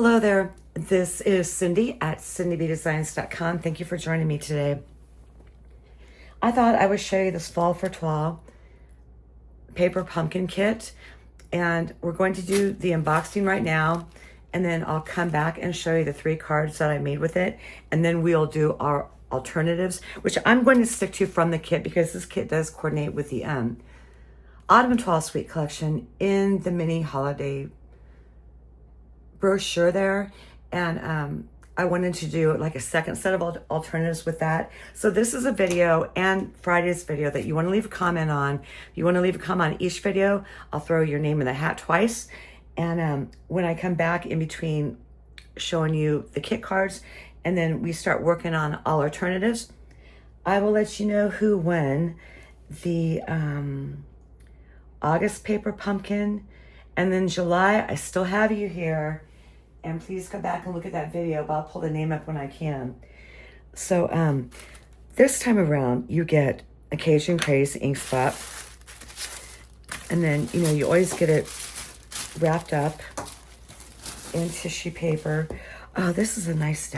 Hello there. This is Cindy at cindybdesigns.com. Thank you for joining me today. I thought I would show you this Fall for Toile paper pumpkin kit, and we're going to do the unboxing right now, and then I'll come back and show you the 3 cards that I made with it, and then we'll do our alternatives, which I'm going to stick to from the kit because this kit does coordinate with the Autumn and Toile Suite collection in the mini holiday brochure there, and I wanted to do like a second set of alternatives with that. So this is a video and Friday's video that you want to leave a comment on. You want to leave a comment on each video, I'll throw your name in the hat twice. And when I come back in between showing you the kit cards and then we start working on all alternatives, I will let you know who won the August paper pumpkin. And then July, I still have you here. And please come back and look at that video, but I'll pull the name up when I can. So this time around, you get Occasion Craze ink spot. And then, you always get it wrapped up in tissue paper. Oh, this is a nice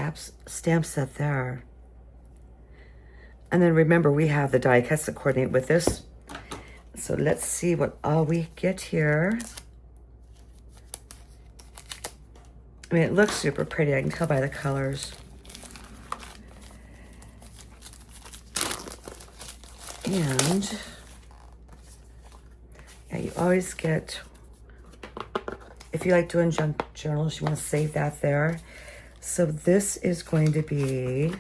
stamp set there. And then remember, we have the die cuts that coordinate with this. So let's see what all we get here. I mean, it looks super pretty. I can tell by the colors. And yeah, you always get, if you like doing junk journals, you want to save that there. So this is going to be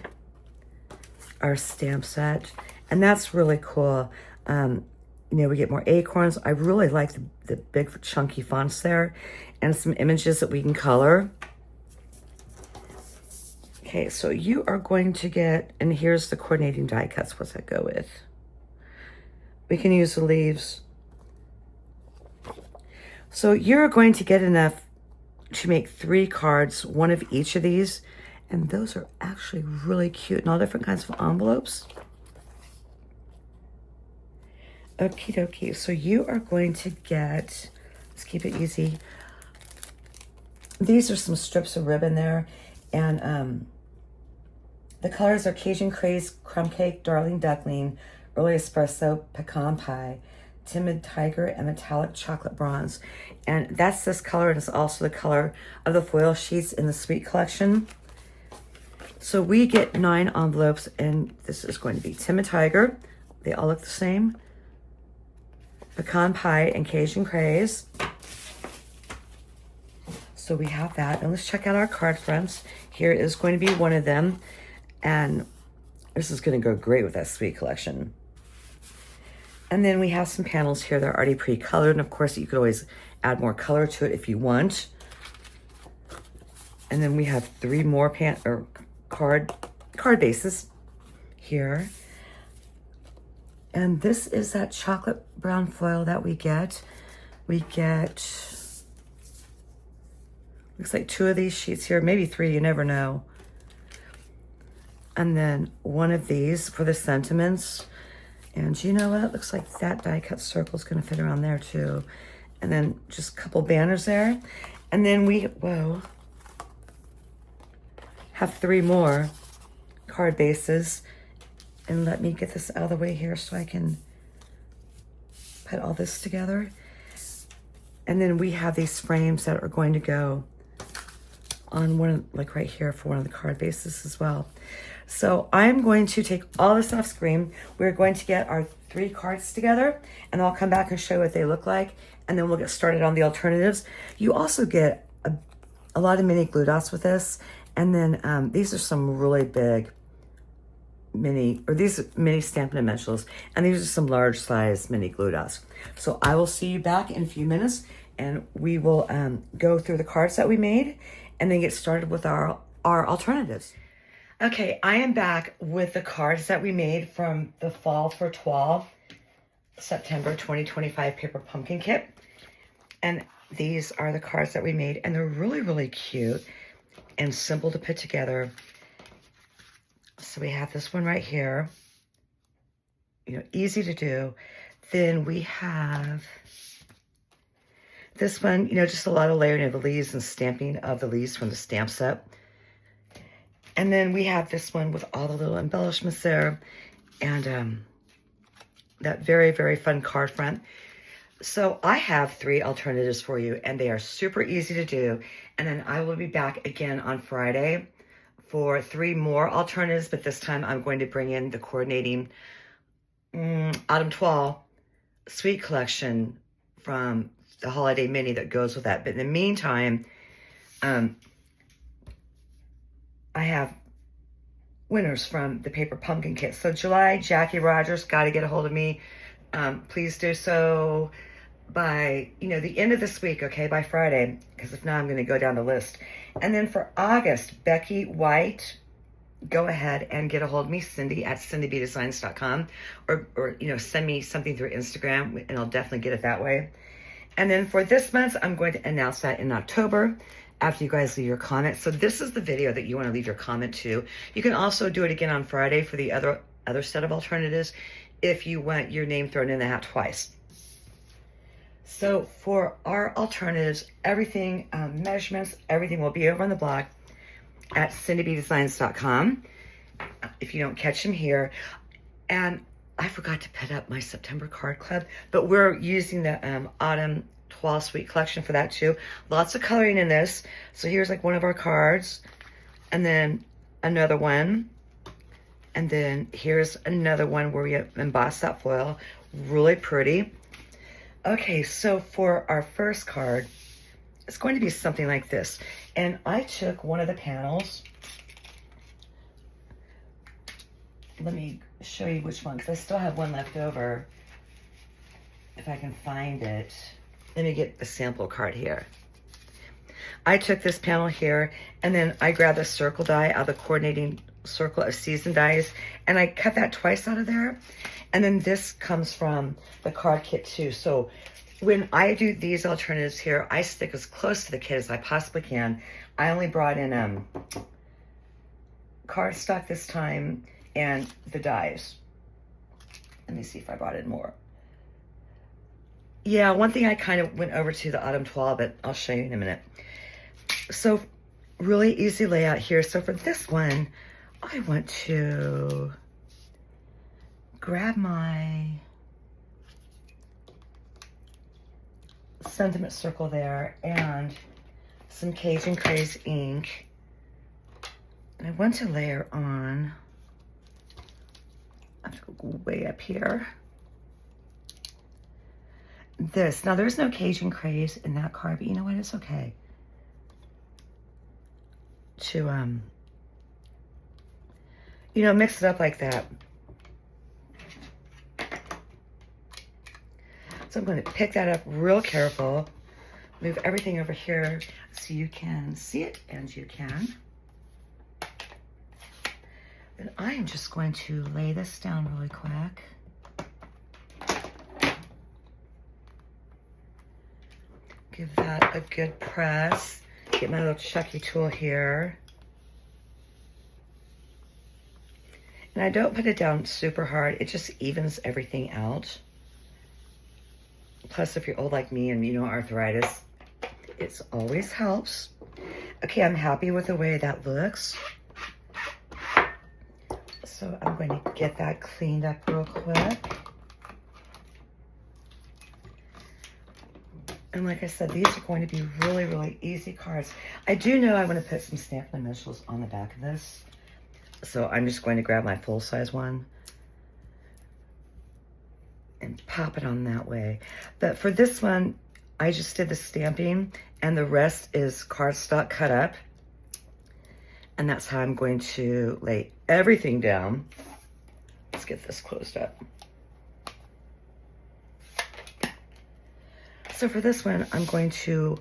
our stamp set. And that's really cool. We get more acorns. I really like the big chunky fonts there and some images that we can color. Okay, so you are going to get, and here's the coordinating die cuts. What's that go with? We can use the leaves. So you're going to get enough to make 3 cards, one of each of these. And those are actually really cute and all different kinds of envelopes. Okie dokie. So you are going to get, let's keep it easy. These are some strips of ribbon there. And the colors are Cajun Craze, Crumb Cake, Darling Duckling, Early Espresso, Pecan Pie, Timid Tiger, and Metallic Chocolate Bronze. And that's this color. It is also the color of the foil sheets in the Suite collection. So we get 9 envelopes, and this is going to be Timid Tiger. They all look the same. Pecan Pie and Cajun Craze. So we have that. And let's check out our card fronts. Here is going to be one of them. And this is going to go great with that Suite collection. And then we have some panels here that are already pre-colored. And of course, you could always add more color to it if you want. And then we have 3 more card bases here. And this is that chocolate brown foil that we get. We get, looks like 2 of these sheets here, maybe 3, you never know. And then 1 of these for the sentiments. And you know what? It looks like that die cut circle is going to fit around there too. And then just a couple banners there. And then we, have 3 more card bases. And let me get this out of the way here so I can put all this together. And then we have these frames that are going to go on one, like right here for one of the card bases as well. So I'm going to take all this off screen. We're going to get our 3 cards together, and I'll come back and show you what they look like, and then we'll get started on the alternatives. You also get a lot of mini glue dots with this, and then these are some really big these mini Stampin' Dimensionals, and these are some large size mini glue dots. So I will see you back in a few minutes, and we will go through the cards that we made and then get started with our alternatives. Okay, I am back with the cards that we made from the Fall for Toile September 2025 paper pumpkin kit. And these are the cards that we made, and they're really, really cute and simple to put together. So we have this one right here, easy to do. Then we have This one, you know, just a lot of layering of the leaves and stamping of the leaves from the stamp set. And then we have this one with all the little embellishments there, and that very, very fun card front. So I have 3 alternatives for you, and they are super easy to do. And then I will be back again on Friday for 3 more alternatives, but this time I'm going to bring in the coordinating Autumn Toile Sweet Collection from the Holiday Mini that goes with that. But in the meantime, I have winners from the Paper Pumpkin Kit. So July, Jackie Rogers, got to get a hold of me. Please do so by, you know, the end of this week, okay, by Friday, because if not, I'm going to go down the list. And then for August, Becky White, go ahead and get a hold of me, Cindy at cindybdesigns.com, or you know, send me something through Instagram, and I'll definitely get it that way. And then for this month, I'm going to announce that in October after you guys leave your comment. So this is the video that you want to leave your comment to. You can also do it again on Friday for the other set of alternatives if you want your name thrown in the hat twice. So for our alternatives, everything, measurements, everything will be over on the blog at cindybdesigns.com if you don't catch them here. And I forgot to put up my September card club, but we're using the Autumn Toile Sweet Collection for that too. Lots of coloring in this. So here's like one of our cards, and then another one, and then here's another one where we emboss that foil. Really pretty. Okay, so for our first card, it's going to be something like this. And I took one of the panels. Let me show you which one, because I still have one left over. If I can find it. Let me get the sample card here. I took this panel here, and then I grabbed a circle die out of the coordinating circle of season dies, and I cut that twice out of there. And then this comes from the card kit too. So when I do these alternatives here, I stick as close to the kit as I possibly can. I only brought in cardstock this time and the dies. Let me see if I brought in more. Yeah, one thing I kind of went over to the Autumn Toile, but I'll show you in a minute. So really easy layout here. So for this one, I want to grab my sentiment circle there and some Cajun Craze ink. And I want to layer on, I have to go way up here, this. Now there's no Cajun Craze in that card, but you know what, it's okay to, you know, mix it up like that. So I'm going to pick that up real careful, move everything over here so you can see it, and you can. Then I am just going to lay this down really quick. Give that a good press. Get my little Chucky tool here. And I don't put it down super hard. It just evens everything out. Plus, if you're old like me and you know arthritis, it always helps. Okay, I'm happy with the way that looks. So I'm going to get that cleaned up real quick. And like I said, these are going to be really, really easy cards. I do know I want to put some Stampin' initials on the back of this. So I'm just going to grab my full-size one and pop it on that way. But for this one, I just did the stamping, and the rest is cardstock cut up. And that's how I'm going to lay everything down. Let's get this closed up. So for this one, I'm going to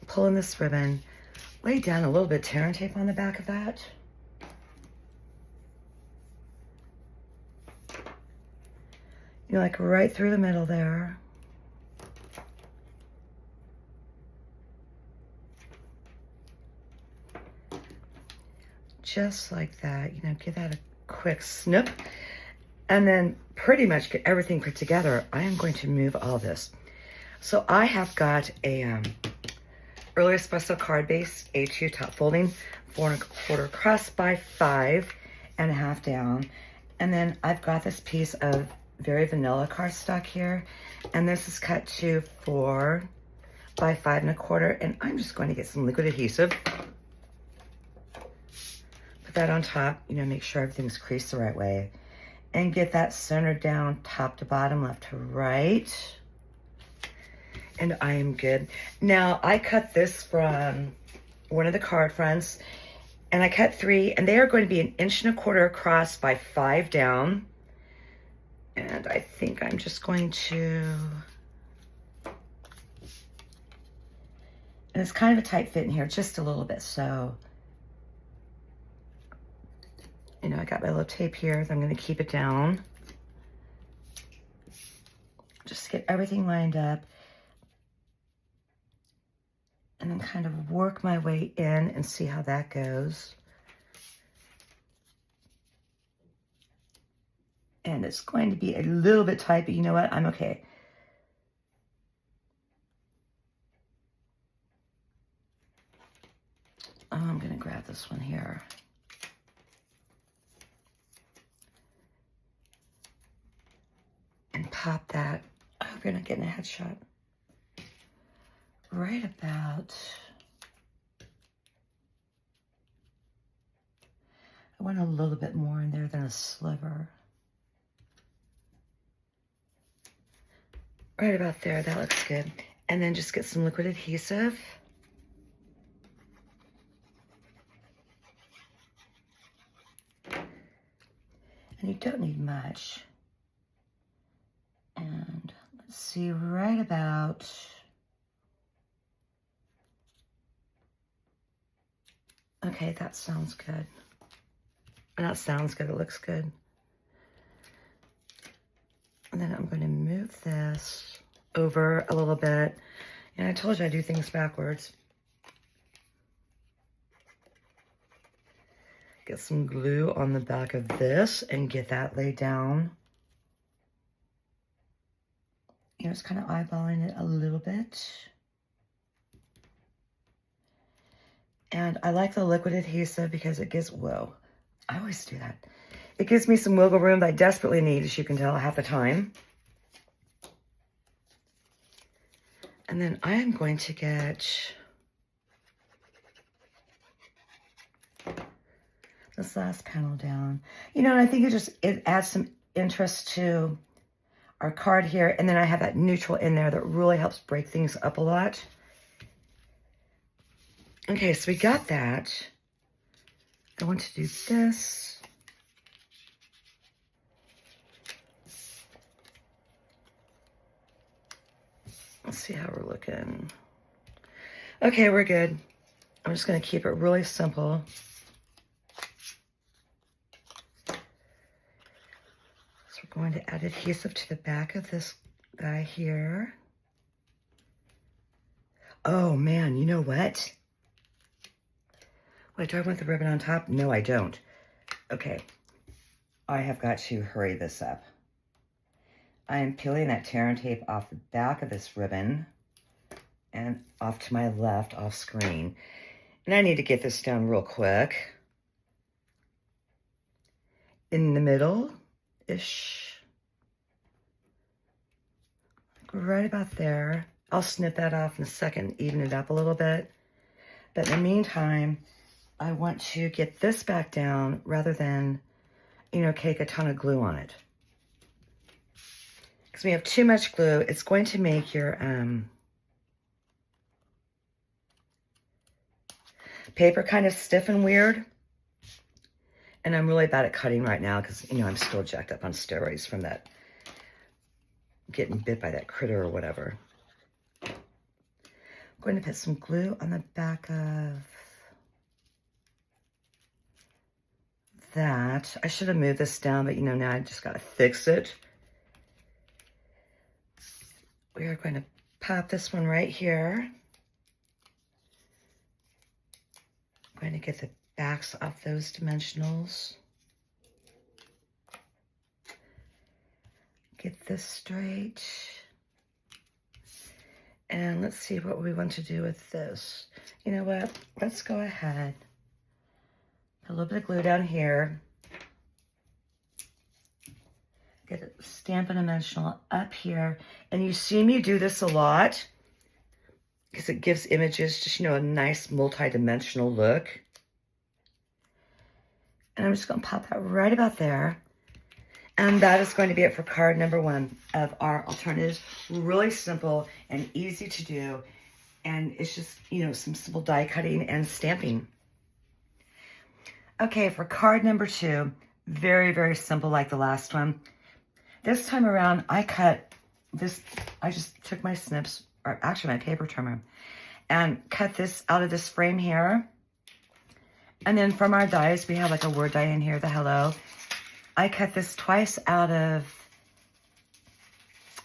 pull in this ribbon, lay down a little bit of tear and tape on the back of that. You know, like right through the middle there. Just like that, you know, give that a quick snip. And then pretty much get everything put together. I am going to move all this. So I have got a early espresso card base, A2 top folding, 4¼ across by 5½ down. And then I've got this piece of very vanilla cardstock here. And this is cut to 4 by 5¼ and I'm just going to get some liquid adhesive. Put that on top, you know, make sure everything's creased the right way. And get that centered down top to bottom, left to right. And I am good. Now, I cut this from one of the card fronts, and I cut 3, and they are going to be 1¼ across by 5 down. And I think I'm just going to, and it's kind of a tight fit in here, just a little bit, so, you know, I got my little tape here, so I'm going to keep it down. Just to get everything lined up. And then kind of work my way in and see how that goes. And it's going to be a little bit tight, but you know what? I'm okay. Oh, I'm going to grab this one here. And pop that. I hope you're not getting a headshot. Right about, I want a little bit more in there than a sliver. Right about there, that looks good. And then just get some liquid adhesive. And you don't need much. And let's see, right about, okay, that sounds good. That sounds good, it looks good. And then I'm going to move this over a little bit. And I told you I do things backwards. Get some glue on the back of this and get that laid down. You know, just kind of eyeballing it a little bit. And I like the liquid adhesive because it gives, whoa, I always do that. It gives me some wiggle room that I desperately need, as you can tell, half the time. And then I am going to get this last panel down. You know, and I think it adds some interest to our card here. And then I have that neutral in there that really helps break things up a lot. Okay, so we got that. I want to do this. Let's see how we're looking. Okay, we're good. I'm just going to keep it really simple. So we're going to add adhesive to the back of this guy here. Oh man, you know what? Wait, do I want the ribbon on top? No, I don't. Okay, I have got to hurry this up. I am peeling that tear and tape off the back of this ribbon and off to my left, off screen. And I need to get this down real quick. In the middle-ish. Right about there. I'll snip that off in a second, even it up a little bit. But in the meantime, I want to get this back down rather than, you know, cake a ton of glue on it. Because we have too much glue, it's going to make your paper kind of stiff and weird. And I'm really bad at cutting right now because, you know, I'm still jacked up on steroids from that, getting bit by that critter or whatever. I'm going to put some glue on the back of that. I should have moved this down, but, you know, now I just got to fix it. We are going to pop this one right here. I'm going to get the backs off those dimensionals. Get this straight. And let's see what we want to do with this. You know what? Let's go ahead. Put a little bit of glue down here. Get a Stampin' Dimensional up here. And you see me do this a lot because it gives images just, you know, a nice multi-dimensional look. And I'm just going to pop that right about there. And that is going to be it for card number 1 of our alternatives. Really simple and easy to do. And it's just, you know, some simple die cutting and stamping. Okay, for card number 2, very, very simple like the last one. This time around, I cut this, I just took my snips, or actually my paper trimmer, and cut this out of this frame here. And then from our dies, we have like a word die in here, the hello. I cut this twice out of,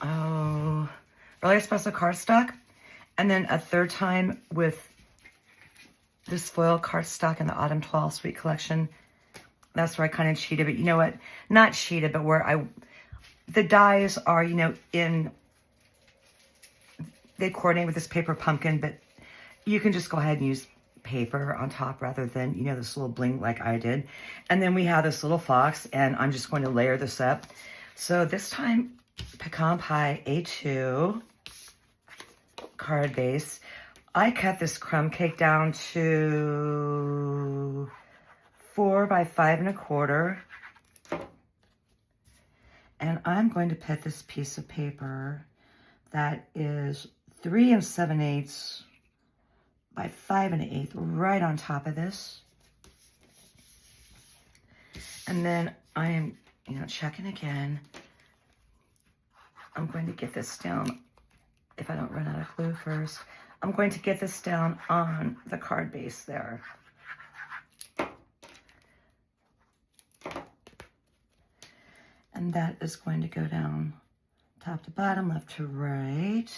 Early Espresso cardstock, and then a third time with this foil cardstock in the Autumn Toile Sweet Collection. That's where I kind of cheated, but you know what? Not cheated, but where the dies are, you know, they coordinate with this paper pumpkin, but you can just go ahead and use paper on top rather than, you know, this little bling like I did. And then we have this little fox, and I'm just going to layer this up. So this time, Pecan Pie A2 card base. I cut this crumb cake down to 4 by 5 1/4. And I'm going to put this piece of paper that is 3 7/8 by 5 1/8 right on top of this. And then I am, you know, checking again. I'm going to get this down, if I don't run out of glue first. I'm going to get this down on the card base there. And that is going to go down top to bottom, left to right.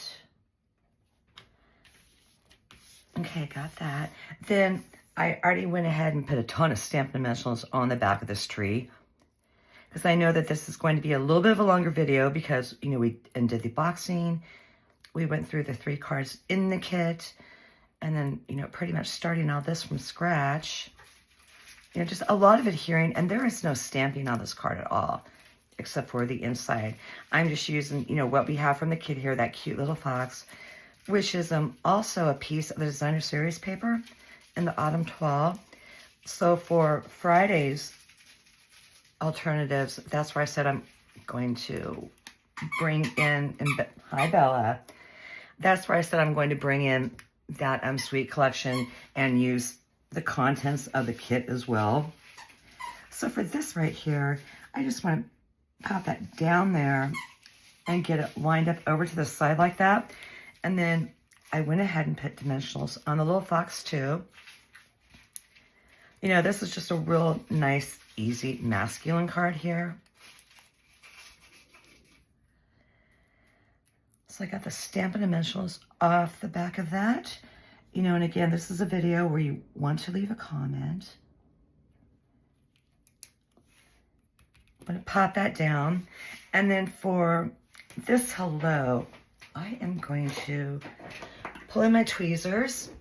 Okay, got that. Then I already went ahead and put a ton of Stampin' Dimensionals on the back of this tree, because I know that this is going to be a little bit of a longer video because, you know, we did the boxing. We went through the 3 cards in the kit, and then, you know, pretty much starting all this from scratch. You know, just a lot of adhering, and there is no stamping on this card at all, except for the inside. I'm just using, you know, what we have from the kit here, that cute little fox, which is also a piece of the designer series paper in the Autumn Toile. So for Friday's alternatives, that's where I said I'm going to bring in hi Bella, that's where I said I'm going to bring in that Sweet Collection and use the contents of the kit as well. So for this right here, I just want to pop that down there and get it lined up over to the side like that. And then I went ahead and put dimensionals on the little fox too. You know, this is just a real nice, easy, masculine card here. So I got the Stampin' Dimensionals off the back of that. You know, and again, this is a video where you want to leave a comment. I'm going to pop that down. And then for this hello, I am going to pull in my tweezers,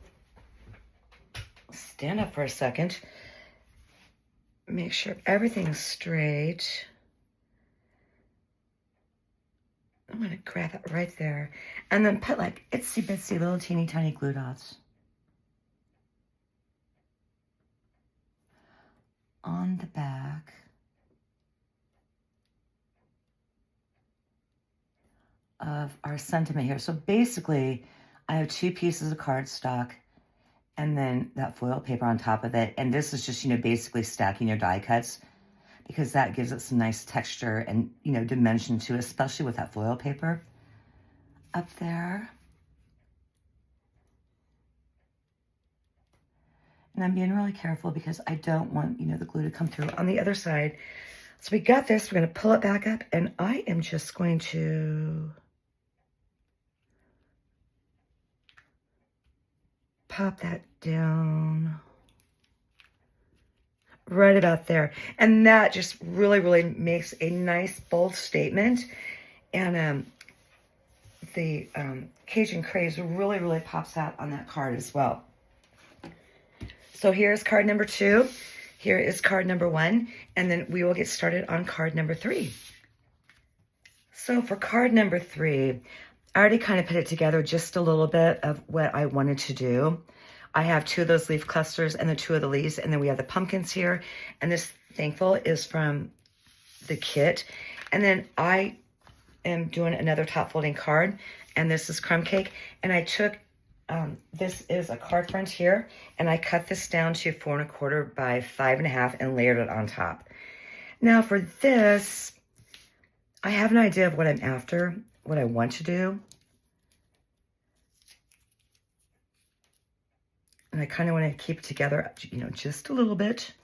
stand up for a second, make sure everything's straight. I'm going to grab it right there and then put like itsy bitsy little teeny tiny glue dots on the back of our sentiment here. So basically, I have 2 pieces of cardstock and then that foil paper on top of it. And this is just, you know, basically stacking your die cuts, because that gives it some nice texture and, you know, dimension to it, especially with that foil paper up there. And I'm being really careful because I don't want, you know, the glue to come through on the other side. So we got this, we're going to pull it back up, and I am just going to pop that down right about there. And that just really, really makes a nice, bold statement. And the Cajun craze really, really pops out on that card as well. So here's card number 2. Here is card number 1. And then we will get started on card number 3. So for card number 3, I already kind of put it together just a little bit of what I wanted to do. I have 2 of those leaf clusters and the 2 of the leaves, and then we have the pumpkins here. And this thankful is from the kit. And then I am doing another top folding card, and this is crumb cake. And I took, this is a card front here, and I cut this down to 4 1/4 by 5 1/2 and layered it on top. Now for this, I have an idea of what I'm after, what I want to do. And I kind of want to keep it together, you know, just a little bit.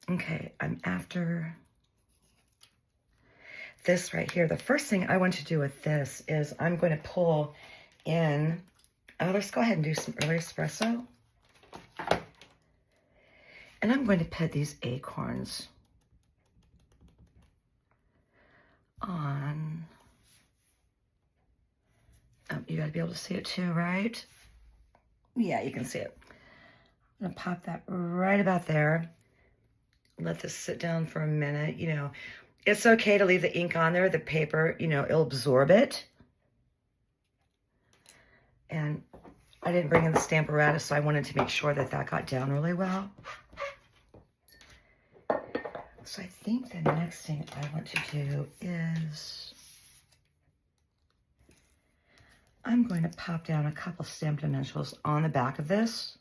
Okay, I'm after this right here. The first thing I want to do with this is I'm going to pull in, let's go ahead and do some early espresso. And I'm going to put these acorns on. You got to be able to see it too, right? Yeah, you can see it. I'm going to pop that right about there. Let this sit down for a minute. You know, it's okay to leave the ink on there. The paper, you know, it'll absorb it. And I didn't bring in the Stamparatus, so I wanted to make sure that that got down really well. So I think the next thing I want to do is I'm going to pop down a couple Stampin' Dimensionals on the back of this.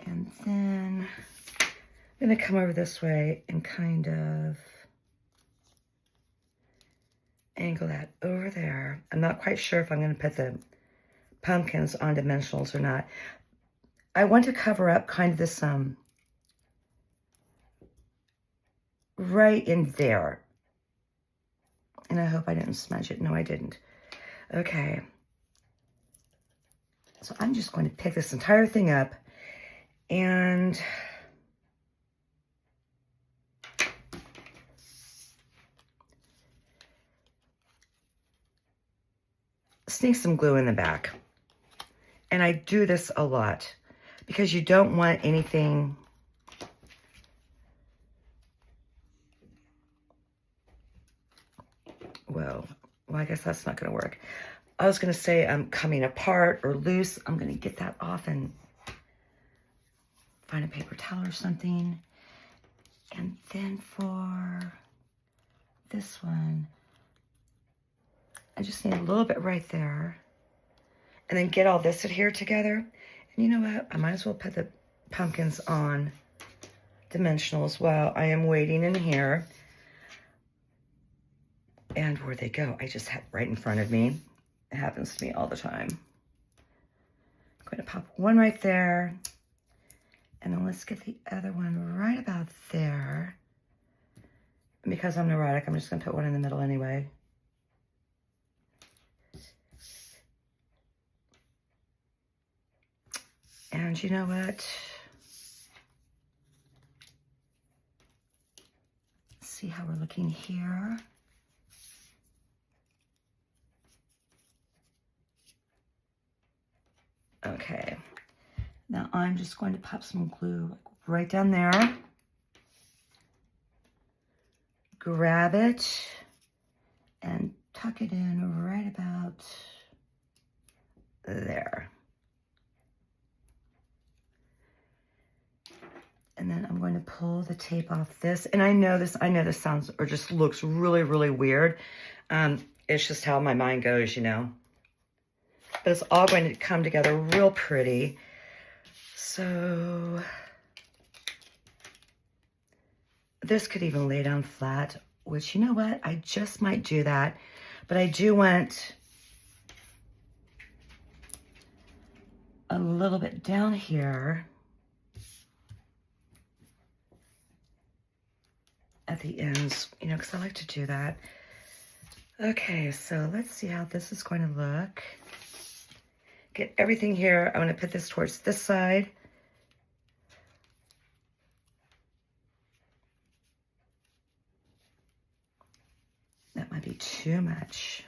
And then I'm going to come over this way and kind of angle that over there. I'm not quite sure if I'm going to put the pumpkins on dimensionals or not. I want to cover up kind of this right in there. And I hope I didn't smudge it. No, I didn't. Okay. So I'm just going to pick this entire thing up and sneak some glue in the back. And I do this a lot because you don't want anything well, I guess that's not going to work. I was going to say coming apart or loose. I'm going to get that off and find a paper towel or something. And then for this one, I just need a little bit right there. And then get all this adhered together. And you know what? I might as well put the pumpkins on dimensionals while I am waiting in here. And where'd they go? I just had right in front of me. It happens to me all the time. I'm going to pop one right there. And then let's get the other one right about there. And because I'm neurotic, I'm just going to put one in the middle anyway. And you know what? Let's see how we're looking here. Okay, now I'm just going to pop some glue right down there. Grab it and tuck it in right about there. And then I'm going to pull the tape off this. And I know this sounds or just looks really, really weird. It's just how my mind goes, you know. But it's all going to come together real pretty. So this could even lay down flat, which, you know what? I just might do that. But I do want a little bit down here at the ends, you know, because I like to do that. Okay, so let's see how this is going to look. Get everything here. I'm going to put this towards this side. too much.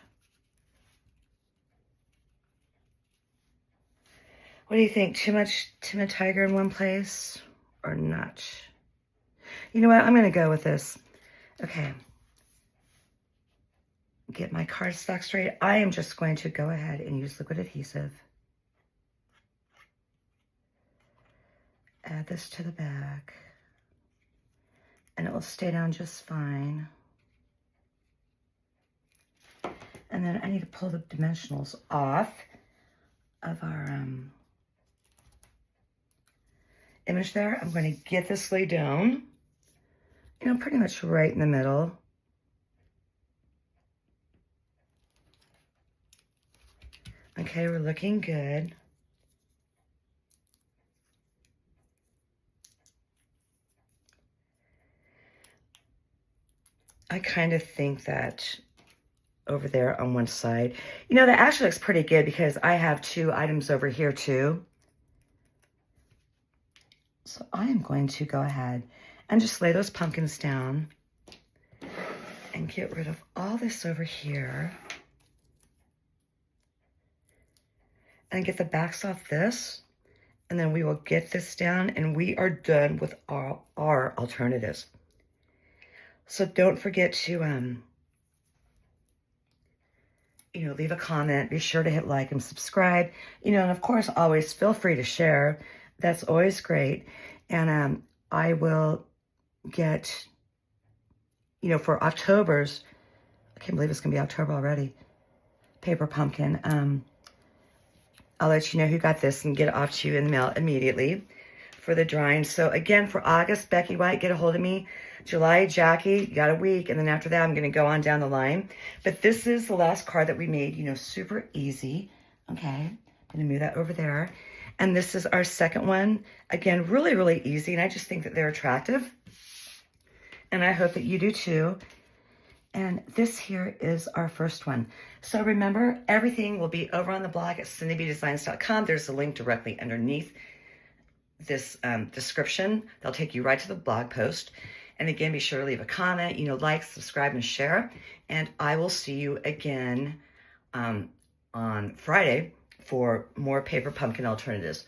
What do you think? Too much timid tiger in one place or not? You know what? I'm going to go with this. Okay. Get my cardstock straight. I am just going to go ahead and use liquid adhesive. Add this to the back. And it will stay down just fine. And then I need to pull the dimensionals off of our image there. I'm going to get this laid down, you know, pretty much right in the middle. Okay, we're looking good. I kind of think that over there on one side, you know, that actually looks pretty good because I have 2 items over here too. So I am going to go ahead and just lay those pumpkins down and get rid of all this over here. And get the backs off this. And then we will get this down and we are done with our alternatives. So don't forget to, you know, leave a comment. Be sure to hit like and subscribe. You know, and of course, always feel free to share. That's always great. And I will get, you know, for October's, I can't believe it's going to be October already, paper pumpkin. I'll let you know who got this and get it off to you in the mail immediately for the drawing. So again, for August, Becky White, get a hold of me. July, Jackie, you got a week. And then after that, I'm going to go on down the line. But this is the last card that we made, you know, super easy. Okay, I'm going to move that over there. And this is our second one. Again, really, really easy. And I just think that they're attractive. And I hope that you do too. And this here is our first one. So remember, everything will be over on the blog at cindybdesigns.com. There's a link directly underneath this description. They'll take you right to the blog post. And again, be sure to leave a comment, you know, like, subscribe, and share. And I will see you again on Friday for more paper pumpkin alternatives.